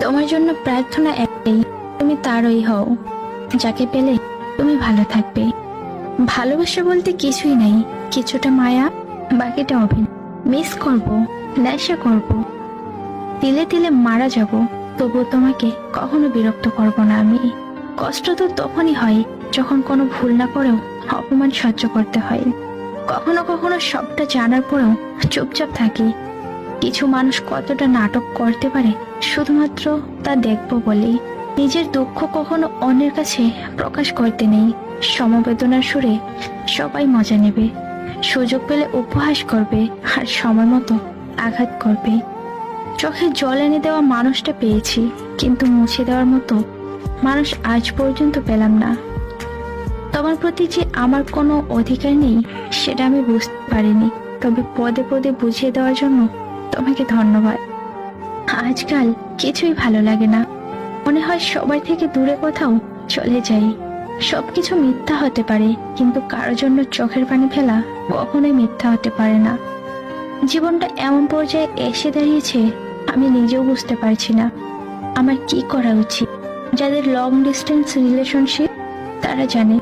তোমার জন্য প্রার্থনা একটাই, তুমি তারই হও, যাকে পেলে তুমি ভালো থাকবে। ভালোবাসা বলতে কিছুই নাই, কিছুটা মায়া, বাকিটা অভিনয়। মিস করব, নেশা করব, তিলে তিলে মারা যাব, তবুও তোমাকে কখনো বিরক্ত করব না আমি। কষ্ট তো তখনই হয় যখন কোনো ভুল না করেও অপমান সহ্য করতে হয়। কখনো কখনো সবটা জানার পরেও চুপচাপ থাকি। কিছু মানুষ কতটা নাটক করতে পারে শুধুমাত্র তা দেখবো বলেই। নিজের দুঃখ কখনো অন্যের কাছে প্রকাশ করতে নেই। সমবেদনার সুরে সবাই মজা নেবে, সুযোগ পেলে উপহাস করবে, আর সময় মতো আঘাত করবে। চোখে জল এনে দেওয়া মানুষটা পেয়েছি, কিন্তু মুছে দেওয়ার মতো মানুষ আজ পর্যন্ত পেলাম না। তোমার প্রতি যে আমার কোনো অধিকার নেই সেটা আমি বুঝতে পারিনি, তবে পদে পদে বুঝিয়ে দেওয়ার জন্য তোমাকে ধন্যবাদ। আজকাল কিছুই ভালো লাগে না, মনে হয় সবাই থেকে দূরে কোথাও চলে যাই। সবকিছু মিথ্যা হতে পারে, কিন্তু কারোর জন্য চোখের পানি ফেলা কখনোই মিথ্যা হতে পারে না। জীবনটা এমন পর্যায়ে এসে দাঁড়িয়েছে আমি নিজেও বুঝতে পারছি না আমার কি করা উচিত। যাদের লং ডিস্টেন্স রিলেশনশিপ তারা জানে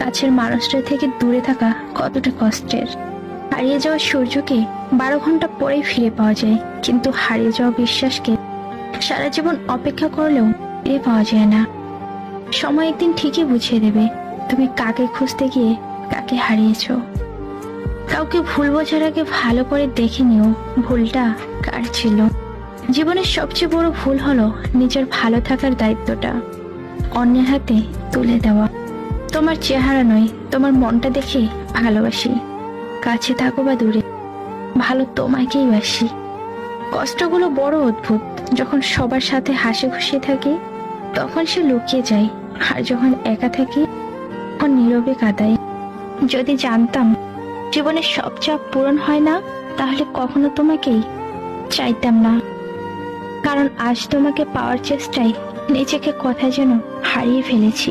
কাছের মানুষদের থেকে দূরে থাকা কতটা কষ্টের। হারিয়ে যাওয়া সূর্যকে 12 ঘন্টা পরেই ফিরে পাওয়া যায়, কিন্তু হারিয়ে যাওয়া বিশ্বাসকে সারা জীবন অপেক্ষা করলেও ফিরে পাওয়া যায় না। সময় একদিন ঠিকই বুঝিয়ে দেবে তুমি কাকে খুঁজতে গিয়ে কাকে হারিয়েছো। কাউকে ভুল বোঝার আগে ভালো করে দেখে নিও ভুলটা কার ছিল। জীবনের সবচেয়ে বড় ভুল হলো নিজের ভালো থাকার দায়িত্বটা অন্যের হাতে তুলে দেওয়া। তোমার চেহারা নয়, তোমার মনটা দেখে ভালোবাসি। কাছে থাকো বা দূরে, ভালো তোমাকেই বাসি। কষ্টগুলো বড় অদ্ভুত, যখন সবার সাথে হাসি খুশি থাকি তখন সে লুকিয়ে যায়, আর যখন একা থাকি তখন নীরবে কাঁদাই। যদি জানতাম জীবনের সব চাপ পূরণ হয় না, তাহলে কখনো তোমাকেই চাইতাম না। কারণ আজ তোমাকে পাওয়ার চেষ্টায় নিজেকে কোথায় যেন হারিয়ে ফেলেছি।